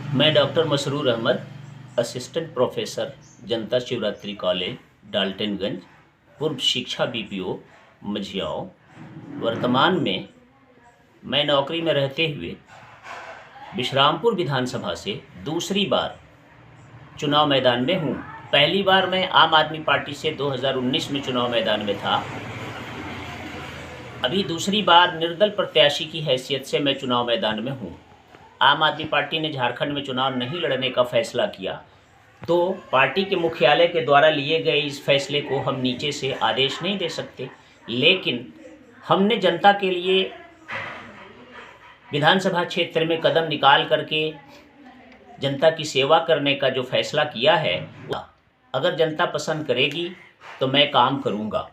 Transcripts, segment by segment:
मैं doctor Masroor Ahmad, assistant professor, Janta Shivratri college, Daltonganj, पूर्व शिक्षा बीपीओ मझियाओं। वर्तमान में मैं नौकरी में रहते हुए विश्रामपुर विधानसभा से दूसरी बार चुनाव मैदान में हूँ। पहली बार मैं आम आदमी पार्टी से 2019 में चुनाव मैदान में था। अभी दूसरी बार निर्दल प्रत्याशी की हैसियत से मैं चुनाव मैदान में हूँ। आम आदमी पार्टी ने झारखंड में चुनाव नहीं लड़ने का फैसला किया, तो पार्टी के मुख्यालय के द्वारा लिए गए इस फैसले को हम नीचे से आदेश नहीं दे सकते, लेकिन हमने जनता के लिए विधानसभा क्षेत्र में कदम निकाल करके जनता की सेवा करने का जो फैसला किया है, अगर जनता पसंद करेगी तो मैं काम करूँगा।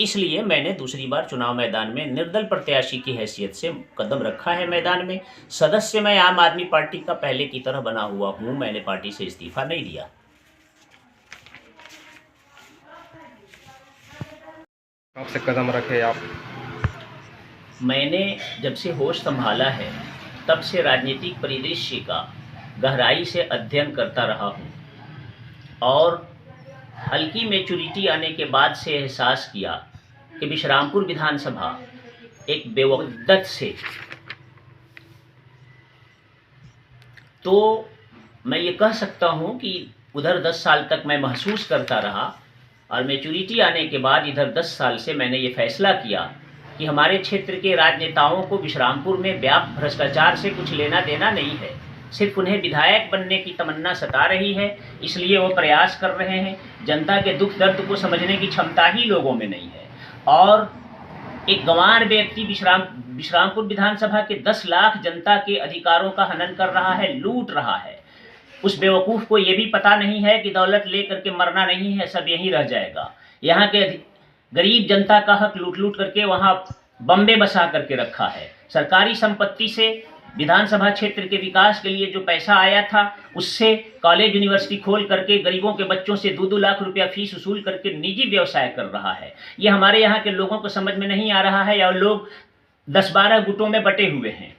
इसलिए मैंने दूसरी बार चुनाव मैदान में निर्दल प्रत्याशी की हैसियत से कदम रखा है मैदान में। सदस्य मैं आम आदमी पार्टी का पहले की तरह बना हुआ हूँ, मैंने पार्टी से इस्तीफा नहीं दिया। कब से कदम रखे आप? मैंने जब से होश संभाला है तब से राजनीतिक परिदृश्य का गहराई से अध्ययन करता रहा हूँ और हल्की मैच्योरिटी आने के बाद से एहसास किया कि विश्रामपुर विधानसभा एक बेवकूफ़ से, तो मैं ये कह सकता हूँ कि उधर 10 साल तक मैं महसूस करता रहा और मैच्योरिटी आने के बाद इधर 10 साल से मैंने ये फैसला किया कि हमारे क्षेत्र के राजनेताओं को विश्रामपुर में व्याप्त भ्रष्टाचार से कुछ लेना देना नहीं है। सिर्फ उन्हें विधायक बनने की तमन्ना सता रही है, इसलिए वो प्रयास कर रहे हैं। जनता के दुख दर्द को समझने की क्षमता ही लोगों में नहीं है और एक गंवार व्यक्ति विश्रामपुर विधानसभा के 10 लाख जनता के अधिकारों का हनन कर रहा है, लूट रहा है। उस बेवकूफ़ को ये भी पता नहीं है कि दौलत लेकर के मरना नहीं है, सब यहीं रह जाएगा। यहाँ के गरीब जनता का हक लूट लूट करके वहाँ बम्बे बसा करके रखा है। सरकारी संपत्ति से विधानसभा क्षेत्र के विकास के लिए जो पैसा आया था, उससे कॉलेज यूनिवर्सिटी खोल करके गरीबों के बच्चों से 2-2 लाख रुपया फीस वसूल करके निजी व्यवसाय कर रहा है। ये हमारे यहाँ के लोगों को समझ में नहीं आ रहा है और लोग 10-12 गुटों में बटे हुए हैं।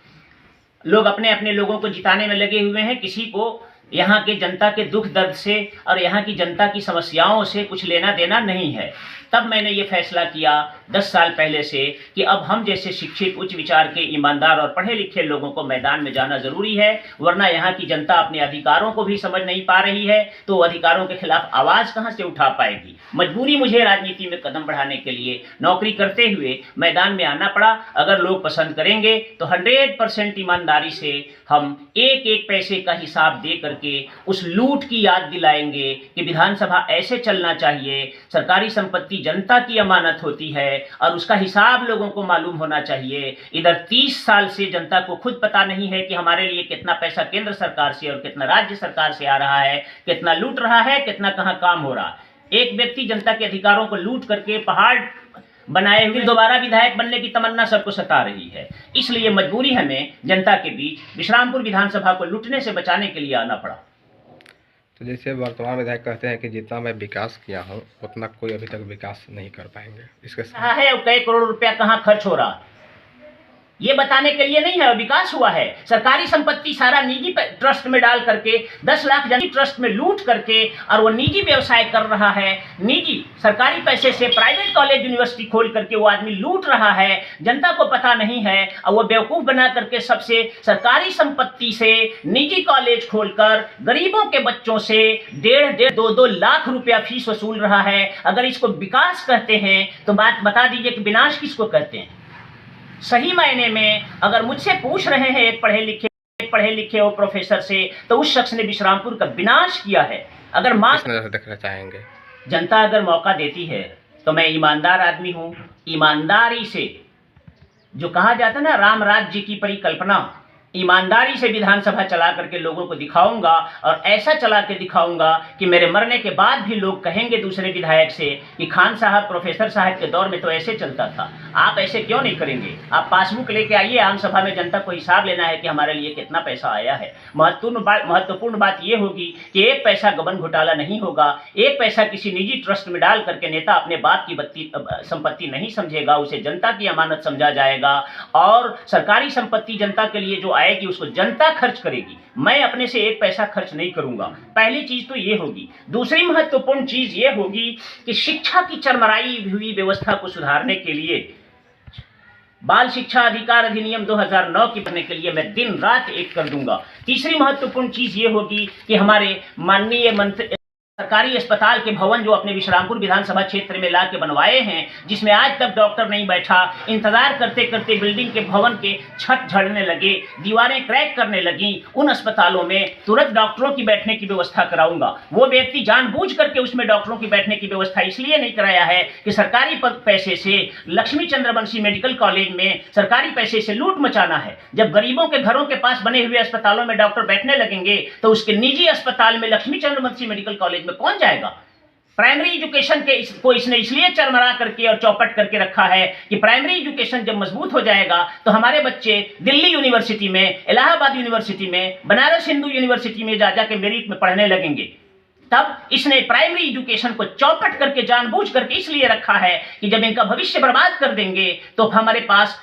लोग अपने अपने लोगों को जिताने में लगे हुए हैं, किसी को यहाँ के जनता के दुख दर्द से और यहाँ की जनता की समस्याओं से कुछ लेना देना नहीं है। तब मैंने ये फैसला किया 10 साल पहले से कि अब हम जैसे शिक्षित, उच्च विचार के, ईमानदार और पढ़े लिखे लोगों को मैदान में जाना ज़रूरी है, वरना यहाँ की जनता अपने अधिकारों को भी समझ नहीं पा रही है, तो अधिकारों के खिलाफ आवाज़ कहाँ से उठा पाएगी। मजबूरी मुझे राजनीति में कदम बढ़ाने के लिए नौकरी करते हुए मैदान में आना पड़ा। अगर लोग पसंद करेंगे तो 100% ईमानदारी से हम एक एक पैसे का हिसाब दे करके उस लूट की याद दिलाएंगे कि विधानसभा ऐसे चलना चाहिए। सरकारी संपत्ति जनता की अमानत होती है और उसका हिसाब लोगों को मालूम होना चाहिए। इधर 30 साल से जनता को खुद पता नहीं है कि हमारे लिए कितना पैसा केंद्र सरकार से और कितना राज्य सरकार से आ रहा है, कितना लूट रहा है, कितना कहाँ काम हो रहा है। एक व्यक्ति जनता के अधिकारों को लूट करके पहाड़ बनाए हुए दोबारा विधायक बनने की तमन्ना सबको सता रही है। इसलिए मजबूरी हमें जनता के बीच विश्रामपुर विधानसभा को लूटने से बचाने के लिए आना पड़ा। तो जैसे वर्तमान विधायक कहते हैं कि जितना मैं विकास किया हूँ उतना कोई अभी तक विकास नहीं कर पाएंगे, इसके कहा है कई करोड़ रुपया कहाँ खर्च हो रहा, ये बताने के लिए नहीं है। विकास हुआ है, सरकारी संपत्ति सारा निजी ट्रस्ट में डाल करके 10 लाख जन ट्रस्ट में लूट करके और वो निजी व्यवसाय कर रहा है। निजी सरकारी पैसे से प्राइवेट कॉलेज यूनिवर्सिटी खोल करके वो आदमी लूट रहा है। जनता को पता नहीं है और वो बेवकूफ़ बना करके सबसे सरकारी संपत्ति से निजी कॉलेज खोलकर गरीबों के बच्चों से 1.5-2 लाख रुपया फीस वसूल रहा है। अगर इसको विकास कहते हैं तो बात बता दीजिए कि विनाश किसको कहते हैं। सही मायने में अगर मुझसे पूछ रहे हैं एक पढ़े लिखे हो प्रोफेसर से, तो उस शख्स ने विश्रामपुर का विनाश किया है। अगर देखना चाहेंगे, जनता अगर मौका देती है तो मैं ईमानदार आदमी हूँ। ईमानदारी से जो कहा जाता है ना, राम राज्य की परिकल्पना, ईमानदारी से विधानसभा चला करके लोगों को दिखाऊंगा और ऐसा चला के दिखाऊंगा कि मेरे मरने के बाद भी लोग कहेंगे दूसरे विधायक से कि खान साहब, प्रोफेसर साहब के दौर में तो ऐसे चलता था। आप ऐसे क्यों नहीं करेंगे? आप पासबुक लेके आइए, आम सभा में जनता को हिसाब लेना है कि हमारे लिए कितना पैसा आया है। महत्वपूर्ण बात ये होगी कि एक पैसा गबन घोटाला नहीं होगा, एक पैसा किसी निजी ट्रस्ट में डाल करके नेता अपने बाप की संपत्ति नहीं समझेगा, उसे जनता की अमानत समझा जाएगा और सरकारी संपत्ति जनता के लिए जो आएगी उसको जनता खर्च करेगी। मैं अपने से एक पैसा खर्च नहीं करूंगा। पहली चीज तो ये होगी। दूसरी महत्वपूर्ण चीज ये होगी कि शिक्षा की चरमराई हुई व्यवस्था को सुधारने के लिए बाल शिक्षा अधिकार अधिनियम 2009 की बनने के लिए मैं दिन रात एक कर दूंगा। तीसरी महत्वपूर्ण चीज ये होगी कि हमारे माननीय मंत्री सरकारी अस्पताल के भवन जो अपने विश्रामपुर विधानसभा क्षेत्र में ला के बनवाए हैं, जिसमें आज तक डॉक्टर नहीं बैठा, इंतजार करते करते बिल्डिंग के भवन के छत झड़ने लगे, दीवारें क्रैक करने लगी, उन अस्पतालों में तुरंत डॉक्टरों की बैठने की व्यवस्था कराऊंगा। वो व्यक्ति जानबूझ करके उसमें डॉक्टरों की बैठने की व्यवस्था इसलिए नहीं कराया है कि सरकारी पैसे से लक्ष्मी चंद्रवंशी मेडिकल कॉलेज में सरकारी पैसे से लूट मचाना है। जब गरीबों के घरों के पास बने हुए अस्पतालों में डॉक्टर बैठने लगेंगे तो उसके निजी अस्पताल में लक्ष्मी चंद्रवंशी मेडिकल कॉलेज में कौन जाएगा? प्राइमरी एजुकेशन को इसने इसलिए चरमरा करके और चौपट करके रखा है कि प्राइमरी एजुकेशन जब मजबूत हो जाएगा तो हमारे बच्चे दिल्ली यूनिवर्सिटी में, इलाहाबाद यूनिवर्सिटी में, बनारस हिंदू यूनिवर्सिटी में जा के मेरिट में पढ़ने लगेंगे। तब इसने प्राइमरी एजुकेशन को चौपट करके जानबूझ करके इसलिए रखा है कि जब इनका भविष्य बर्बाद कर देंगे तो हमारे पास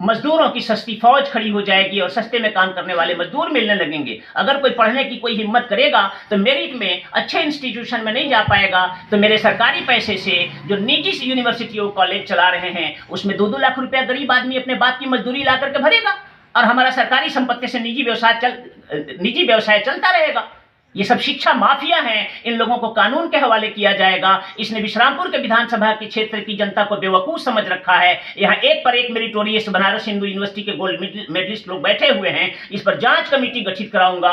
मजदूरों की सस्ती फौज खड़ी हो जाएगी और सस्ते में काम करने वाले मजदूर मिलने लगेंगे। अगर कोई पढ़ने की कोई हिम्मत करेगा तो मेरिट में अच्छे इंस्टीट्यूशन में नहीं जा पाएगा, तो मेरे सरकारी पैसे से जो निजी यूनिवर्सिटी और कॉलेज चला रहे हैं उसमें 2-2 लाख रुपया गरीब आदमी अपने बाप की मजदूरी ला करके भरेगा और हमारा सरकारी संपत्ति से निजी व्यवसाय चलता रहेगा। ये सब शिक्षा माफिया हैं, इन लोगों को कानून के हवाले किया जाएगा। इसने विश्रामपुर के विधानसभा के क्षेत्र की जनता को बेवकूफ समझ रखा है। यहाँ एक पर एक मेरिटोरियस बनारस हिंदू यूनिवर्सिटी के गोल्ड मेडलिस्ट लोग बैठे हुए हैं। इस पर जांच कमेटी गठित कराऊंगा।